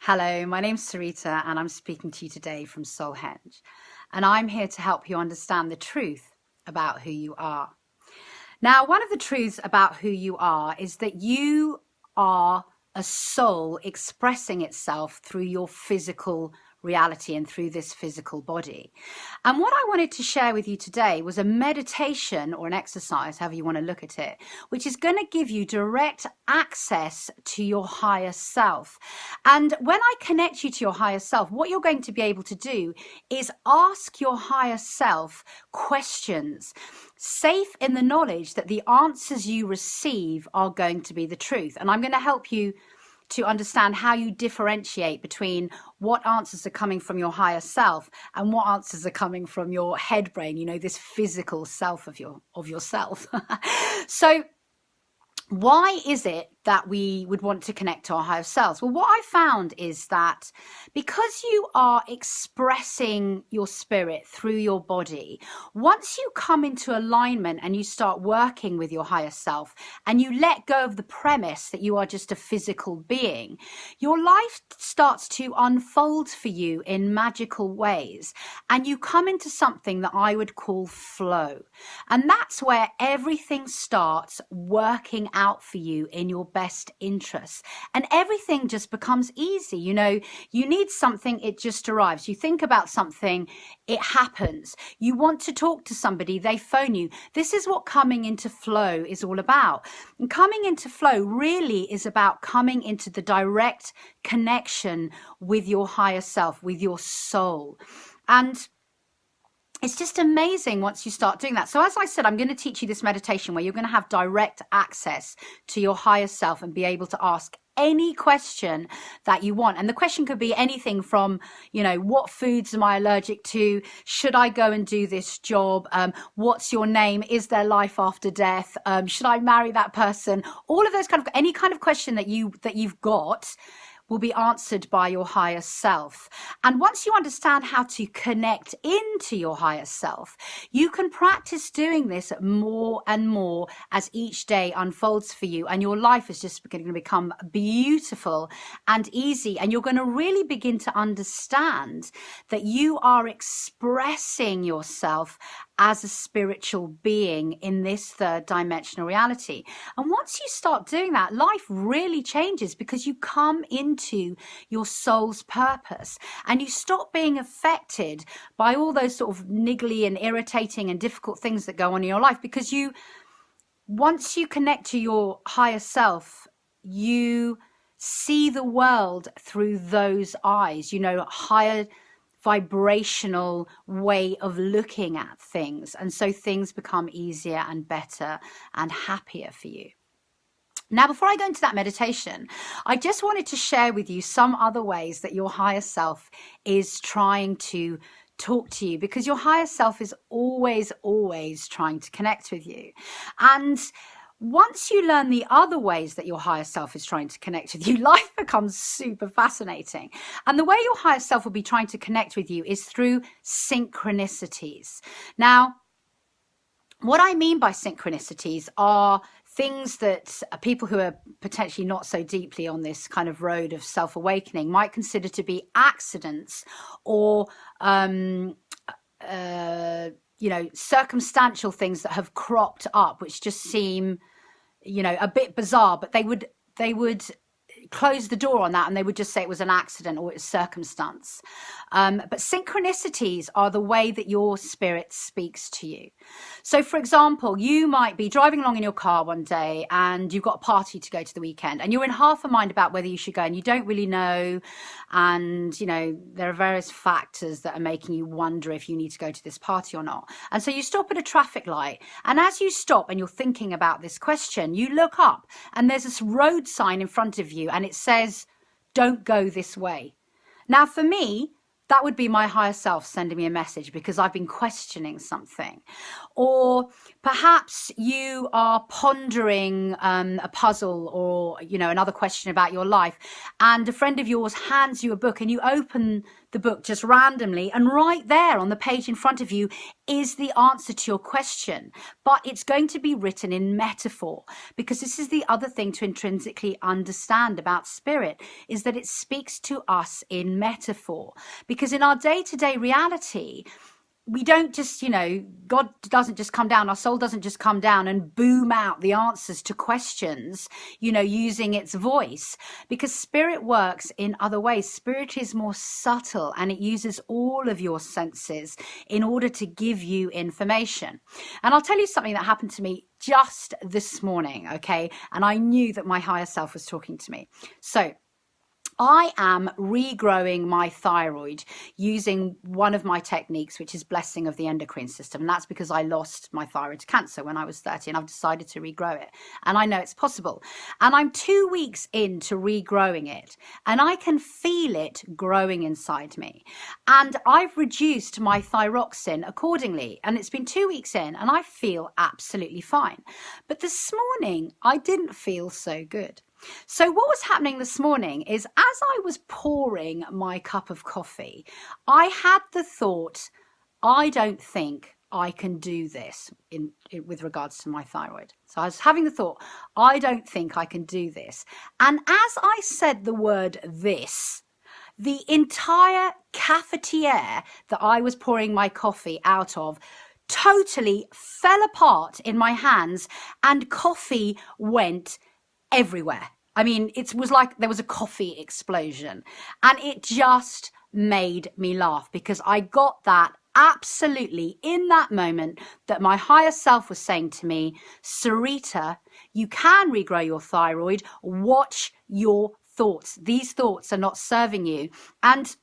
Hello, my name's Sarita and I'm speaking to you today from Soulhenge. And I'm here to help you understand the truth about who you are. Now, one of the truths about who you are is that you are a soul expressing itself through your physical reality and through this physical body. And what I wanted to share with you today was a meditation or an exercise, however you want to look at it, which is going to give you direct access to your higher self. And when I connect you to your higher self, what you're going to be able to do is ask your higher self questions, safe in the knowledge that the answers you receive are going to be the truth. And I'm going to help you to understand how you differentiate between what answers are coming from your higher self and what answers are coming from your head brain, this physical self of yourself. So why is it that we would want to connect to our higher selves? Well, what I found is that because you are expressing your spirit through your body, once you come into alignment and you start working with your higher self and you let go of the premise that you are just a physical being, your life starts to unfold for you in magical ways. And you come into something that I would call flow. And that's where everything starts working out for you in your best interests, and everything just becomes easy. You need something, it just arrives. You think about something, it happens. You want to talk to somebody, they phone you. This is what coming into flow is all about. And coming into flow really is about coming into the direct connection with your higher self, with your soul. And it's just amazing once you start doing that. So as I said, I'm going to teach you this meditation where you're going to have direct access to your higher self and be able to ask any question that you want. And the question could be anything from, what foods am I allergic to? Should I go and do this job? What's your name? Is there life after death? Should I marry that person? All of those any kind of question that you've got will be answered by your higher self. And once you understand how to connect into your higher self, you can practice doing this more and more as each day unfolds for you. And your life is just going to become beautiful and easy. And you're going to really begin to understand that you are expressing yourself as a spiritual being in this third dimensional reality. And once you start doing that, life really changes because you come into your soul's purpose and you stop being affected by all those sort of niggly and irritating and difficult things that go on in your life, because once you connect to your higher self, you see the world through those eyes, higher vibrational way of looking at things. And so things become easier and better and happier for you. Now, before I go into that meditation, I just wanted to share with you some other ways that your higher self is trying to talk to you, because your higher self is always trying to connect with you. And once you learn the other ways that your higher self is trying to connect with you, life becomes super fascinating. And the way your higher self will be trying to connect with you is through synchronicities. Now, what I mean by synchronicities are things that people who are potentially not so deeply on this kind of road of self-awakening might consider to be accidents or circumstantial things that have cropped up, which just seem, a bit bizarre, but they would close the door on that and they would just say it was an accident or it's circumstance. But synchronicities are the way that your spirit speaks to you. So for example, you might be driving along in your car one day and you've got a party to go to the weekend and you're in half a mind about whether you should go and you don't really know. And, there are various factors that are making you wonder if you need to go to this party or not. And so you stop at a traffic light. And as you stop and you're thinking about this question, you look up and there's this road sign in front of you and it says, "Don't go this way." Now, for me, that would be my higher self sending me a message because I've been questioning something. Or perhaps you are pondering a puzzle or, another question about your life. And a friend of yours hands you a book and you open the book just randomly. And right there on the page in front of you is the answer to your question, but it's going to be written in metaphor, because this is the other thing to intrinsically understand about spirit, is that it speaks to us in metaphor. Because in our day-to-day reality, we don't just, God doesn't just come down, our soul doesn't just come down and boom out the answers to questions, using its voice, because spirit works in other ways. Spirit is more subtle, and it uses all of your senses in order to give you information. And I'll tell you something that happened to me just this morning, okay? And I knew that my higher self was talking to me. So I am regrowing my thyroid using one of my techniques, which is blessing of the endocrine system. And that's because I lost my thyroid to cancer when I was 30, and I've decided to regrow it. And I know it's possible. And I'm 2 weeks into regrowing it, and I can feel it growing inside me. And I've reduced my thyroxine accordingly. And it's been 2 weeks in, and I feel absolutely fine. But this morning, I didn't feel so good. So what was happening this morning is, as I was pouring my cup of coffee, I had the thought, I don't think I can do this with regards to my thyroid. So I was having the thought, I don't think I can do this. And as I said the word this, the entire cafetiere that I was pouring my coffee out of totally fell apart in my hands, and coffee went everywhere. I mean, it was like there was a coffee explosion, and it just made me laugh, because I got that absolutely in that moment, that my higher self was saying to me, Sarita, you can regrow your thyroid. Watch your thoughts. These thoughts are not serving you. And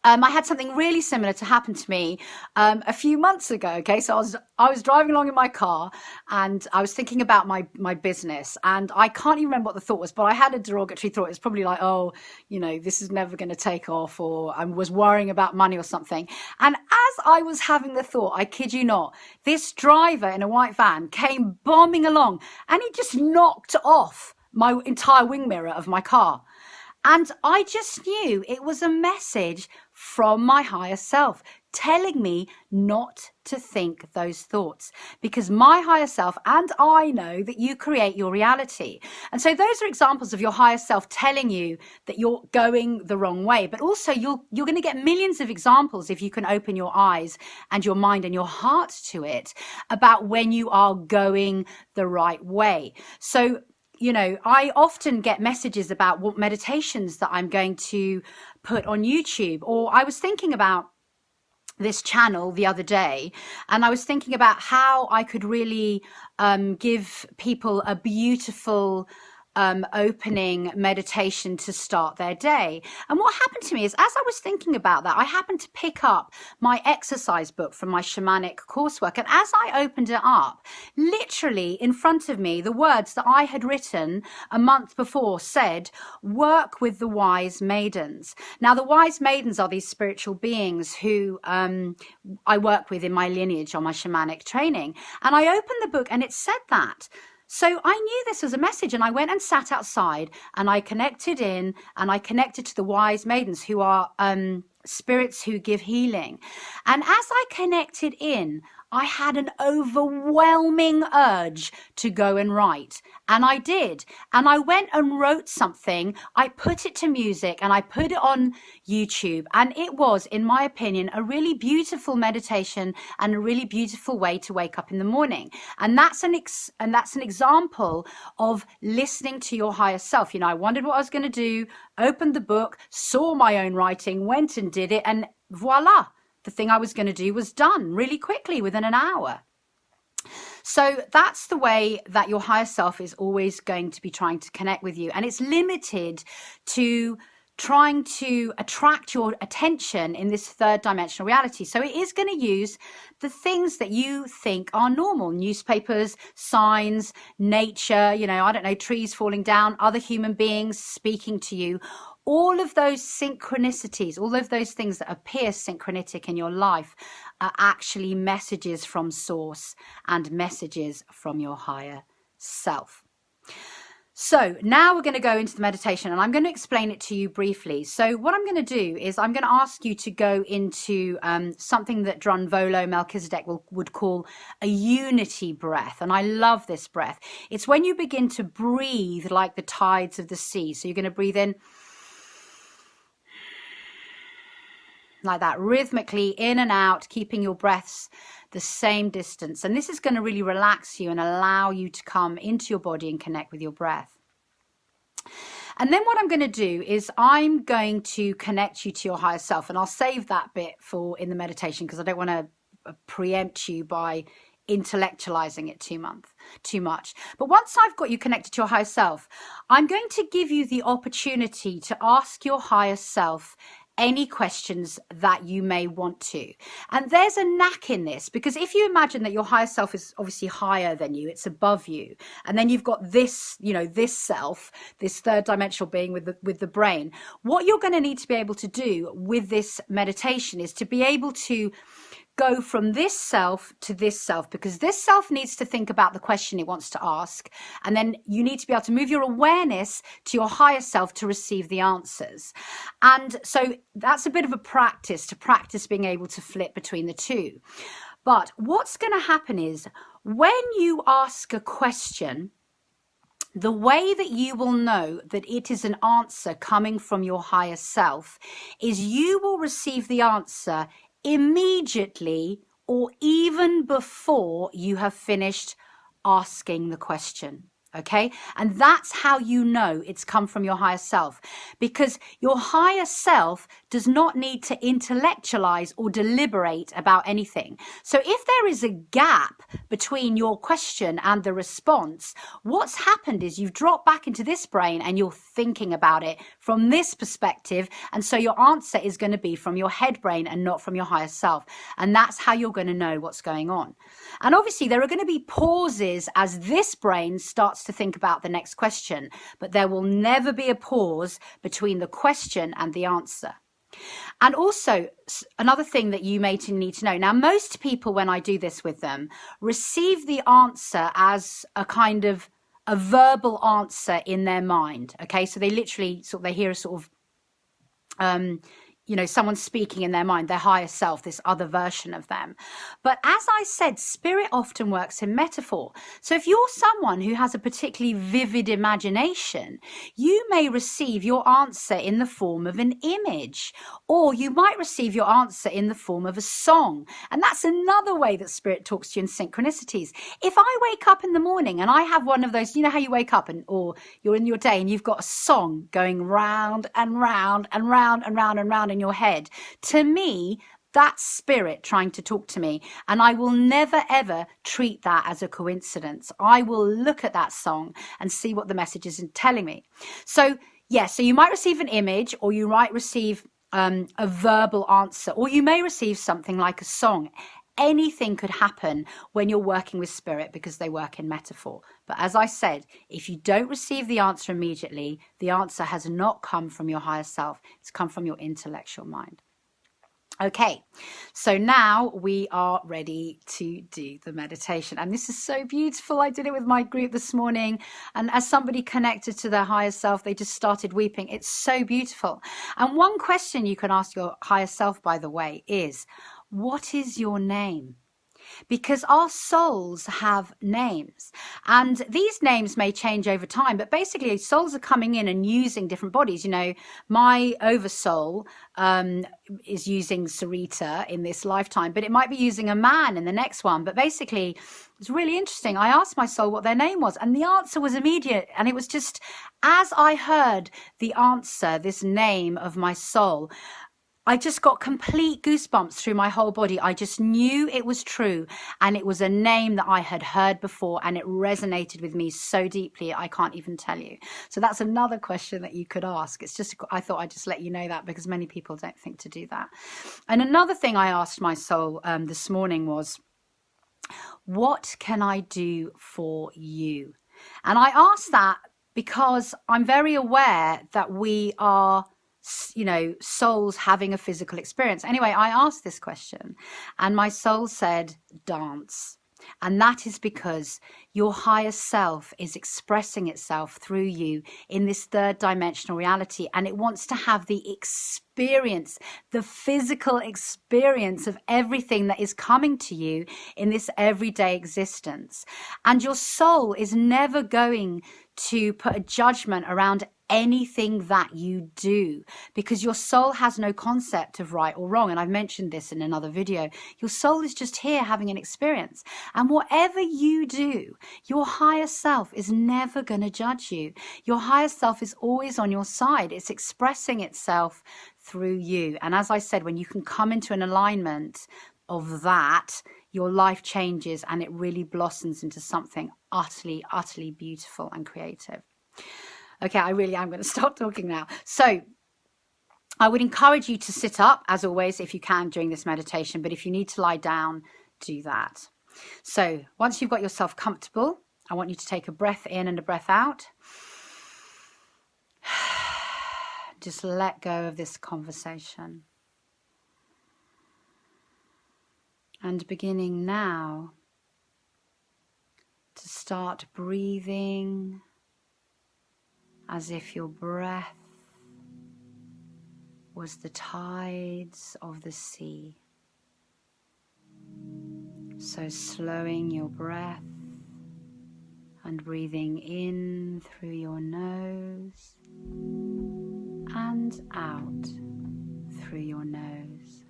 I had something really similar to happen to me a few months ago. Okay, so I was driving along in my car, and I was thinking about my business, and I can't even remember what the thought was, but I had a derogatory thought. It's probably like, oh, this is never going to take off, or I was worrying about money or something. And as I was having the thought, I kid you not, this driver in a white van came bombing along, and he just knocked off my entire wing mirror of my car. And I just knew it was a message from my higher self telling me not to think those thoughts, because my higher self and I know that you create your reality. And so those are examples of your higher self telling you that you're going the wrong way. But also you're going to get millions of examples, if you can open your eyes and your mind and your heart to it, about when you are going the right way. So I often get messages about what meditations that I'm going to put on YouTube. Or I was thinking about this channel the other day, and I was thinking about how I could really give people a beautiful opening meditation to start their day. And what happened to me is, as I was thinking about that, I happened to pick up my exercise book from my shamanic coursework. And as I opened it up, literally in front of me, the words that I had written a month before said, work with the wise maidens. Now, the wise maidens are these spiritual beings who I work with in my lineage on my shamanic training. And I opened the book, and it said that. So I knew this was a message, and I went and sat outside, and I connected in, and I connected to the wise maidens, who are spirits who give healing. And as I connected in, I had an overwhelming urge to go and write. And I did. And I went and wrote something. I put it to music, and I put it on YouTube. And it was, in my opinion, a really beautiful meditation and a really beautiful way to wake up in the morning. And that's an example of listening to your higher self. I wondered what I was going to do, opened the book, saw my own writing, went and did it, and voila. The thing I was going to do was done really quickly, within an hour. So that's the way that your higher self is always going to be trying to connect with you. And it's limited to trying to attract your attention in this third dimensional reality. So it is going to use the things that you think are normal: newspapers, signs, nature, I don't know, trees falling down, other human beings speaking to you. All of those synchronicities, all of those things that appear synchronistic in your life are actually messages from source and messages from your higher self. So now we're going to go into the meditation, and I'm going to explain it to you briefly. So what I'm going to do is I'm going to ask you to go into something that Drunvolo Melchizedek would call a unity breath. And I love this breath. It's when you begin to breathe like the tides of the sea. So you're going to breathe in like that, rhythmically in and out, keeping your breaths the same distance. And this is going to really relax you and allow you to come into your body and connect with your breath. And then what I'm going to do is I'm going to connect you to your higher self. And I'll save that bit for in the meditation, because I don't want to preempt you by intellectualizing it too much. But once I've got you connected to your higher self, I'm going to give you the opportunity to ask your higher self any questions that you may want to. And there's a knack in this, because if you imagine that your higher self is obviously higher than you, it's above you, and then you've got this, you know, this self, this third dimensional being with the brain, what you're going to need to be able to do with this meditation is to be able to go from this self to this self, because this self needs to think about the question it wants to ask, and then you need to be able to move your awareness to your higher self to receive the answers. And so that's a bit of a practice, to practice being able to flip between the two. But what's going to happen is when you ask a question, the way that you will know that it is an answer coming from your higher self is you will receive the answer immediately, or even before you have finished asking the question. Okay, and that's how you know it's come from your higher self, because your higher self does not need to intellectualize or deliberate about anything. So if there is a gap between your question and the response, what's happened is you've dropped back into this brain and you're thinking about it from this perspective, and so your answer is going to be from your head brain and not from your higher self. And that's how you're going to know what's going on. And obviously there are going to be pauses as this brain starts to think about the next question, but there will never be a pause between the question and the answer. And also another thing that you may need to know, now most people, when I do this with them, receive the answer as a kind of a verbal answer in their mind. Okay, so they literally they hear a sort of you know, someone speaking in their mind, their higher self, this other version of them. But as I said, spirit often works in metaphor. So if you're someone who has a particularly vivid imagination, you may receive your answer in the form of an image, or you might receive your answer in the form of a song. And that's another way that spirit talks to you in synchronicities. If I wake up in the morning and I have one of those, you know how you wake up or you're in your day and you've got a song going round and round and round and round and round in your head. To me, that's spirit trying to talk to me, and I will never ever treat that as a coincidence. I will look at that song and see what the message is telling me. So yes, so you might receive an image, or you might receive a verbal answer, or you may receive something like a song. Anything could happen when you're working with spirit, because they work in metaphor. But as I said, if you don't receive the answer immediately, the answer has not come from your higher self. It's come from your intellectual mind. Okay, so now we are ready to do the meditation. And this is so beautiful. I did it with my group this morning. And as somebody connected to their higher self, they just started weeping. It's so beautiful. And one question you can ask your higher self, by the way, is, what is your name? Because our souls have names, and these names may change over time, but basically souls are coming in and using different bodies. You know, my oversoul is using Sarita in this lifetime, but it might be using a man in the next one. But basically, it's really interesting. I asked my soul what their name was, and the answer was immediate. And it was just, as I heard the answer, this name of my soul, I just got complete goosebumps through my whole body. I just knew it was true, and it was a name that I had heard before, and it resonated with me so deeply I can't even tell you. So that's another question that you could ask. It's just, I thought I'd just let you know that, because many people don't think to do that. And another thing I asked my soul this morning was, what can I do for you? And I asked that because I'm very aware that we are, you know, souls having a physical experience. Anyway, I asked this question, and my soul said, dance. And that is because your higher self is expressing itself through you in this third dimensional reality. And it wants to have the experience, the physical experience of everything that is coming to you in this everyday existence. And your soul is never going to put a judgment around anything that you do, because your soul has no concept of right or wrong. And I've mentioned this in another video. Your soul is just here having an experience. And whatever you do, your higher self is never going to judge you. Your higher self is always on your side. It's expressing itself through you. And as I said, when you can come into an alignment of that, your life changes and it really blossoms into something utterly, utterly beautiful and creative. Okay, I really am going to stop talking now. So I would encourage you to sit up, as always, if you can during this meditation. But if you need to lie down, do that. So once you've got yourself comfortable, I want you to take a breath in and a breath out. Just let go of this conversation. And beginning now to start breathing as if your breath was the tides of the sea. So slowing your breath and breathing in through your nose and out through your nose.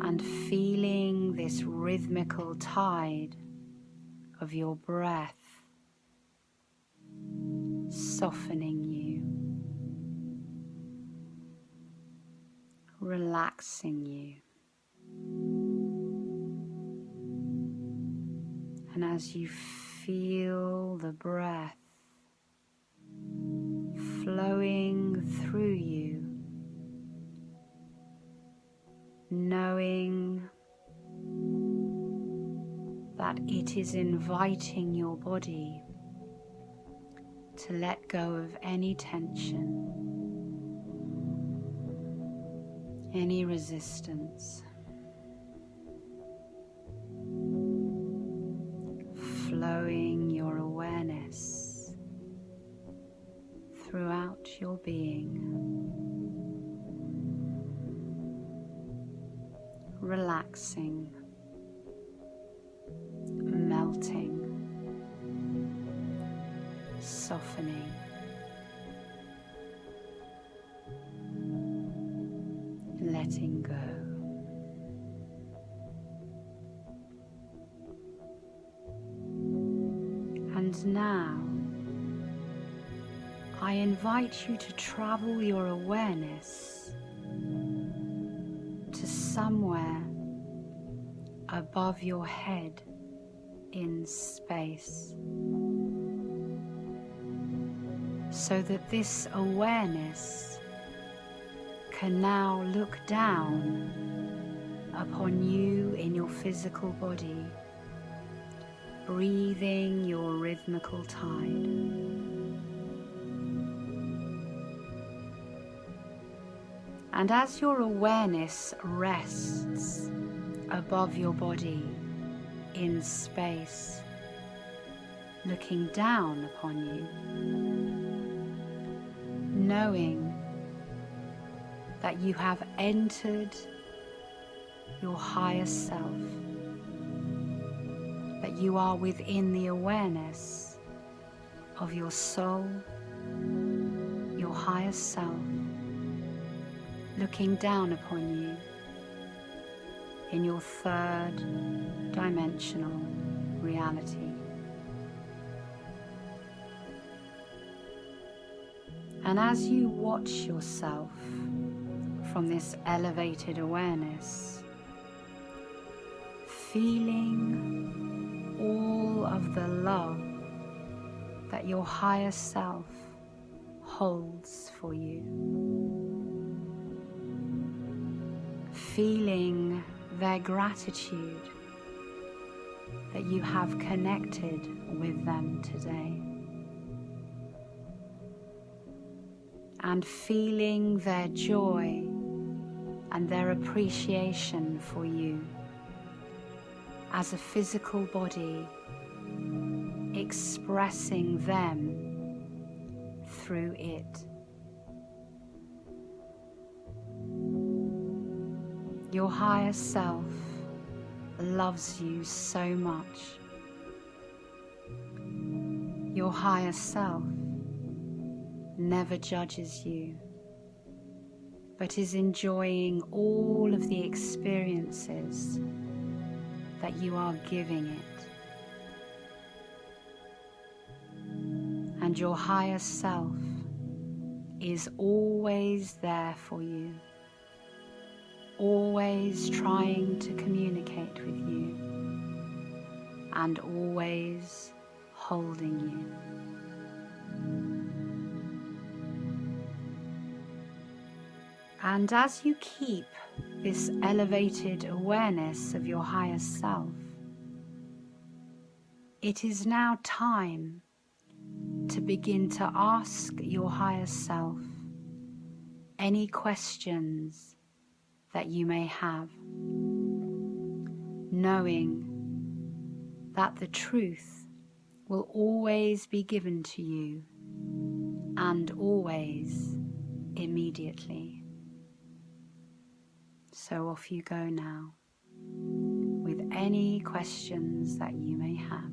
And feeling this rhythmical tide of your breath softening you, relaxing you. And as you feel the breath flowing through you, knowing that it is inviting your body to let go of any tension, any resistance, flowing your awareness throughout your being, relaxing, melting, softening, letting go. And now, I invite you to travel your awareness to somewhere above your head in space, so that this awareness can now look down upon you in your physical body, breathing your rhythmical tide. And as your awareness rests above your body in space, looking down upon you, knowing that you have entered your higher self, that you are within the awareness of your soul, your higher self, looking down upon you in your third dimensional reality. And as you watch yourself from this elevated awareness, feeling all of the love that your higher self holds for you, feeling their gratitude that you have connected with them today. and feeling their joy and their appreciation for you as a physical body, expressing them through it. Your higher self loves you so much. Your higher self never judges you, but is enjoying all of the experiences that you are giving it. And your higher self is always there for you, always trying to communicate with you, and always holding you. And as you keep this elevated awareness of your higher self, it is now time to begin to ask your higher self any questions that you may have, knowing that the truth will always be given to you, and always immediately. So off you go now with any questions that you may have.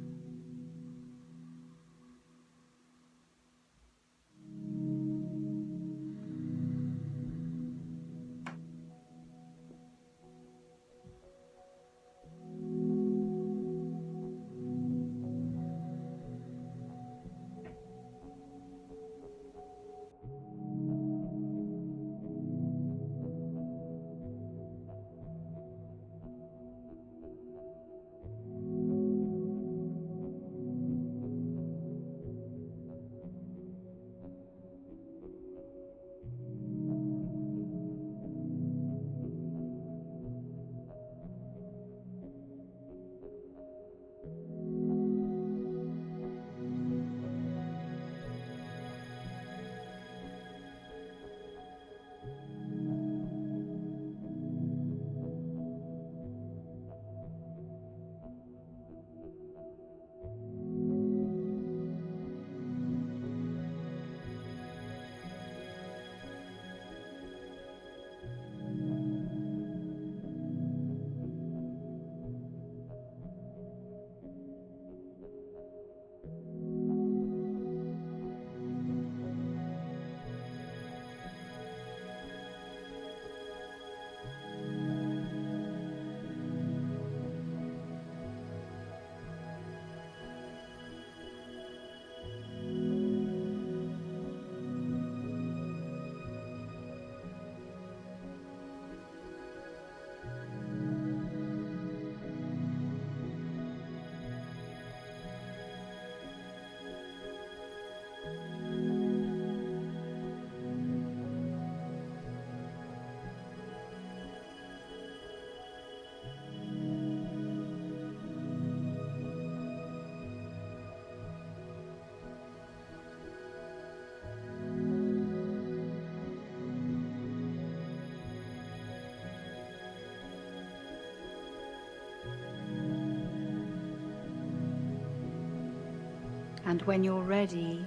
And when you're ready,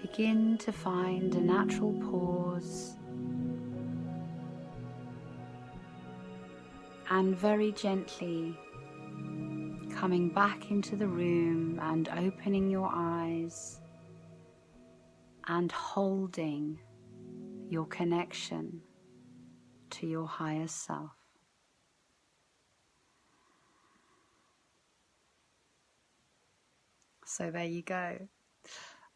begin to find a natural pause and very gently coming back into the room and opening your eyes and holding your connection to your higher self. So there you go.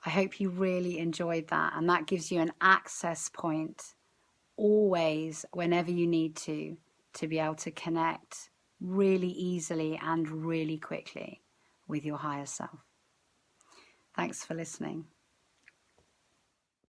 I hope you really enjoyed that, and that gives you an access point always, whenever you need to be able to connect really easily and really quickly with your higher self. Thanks for listening.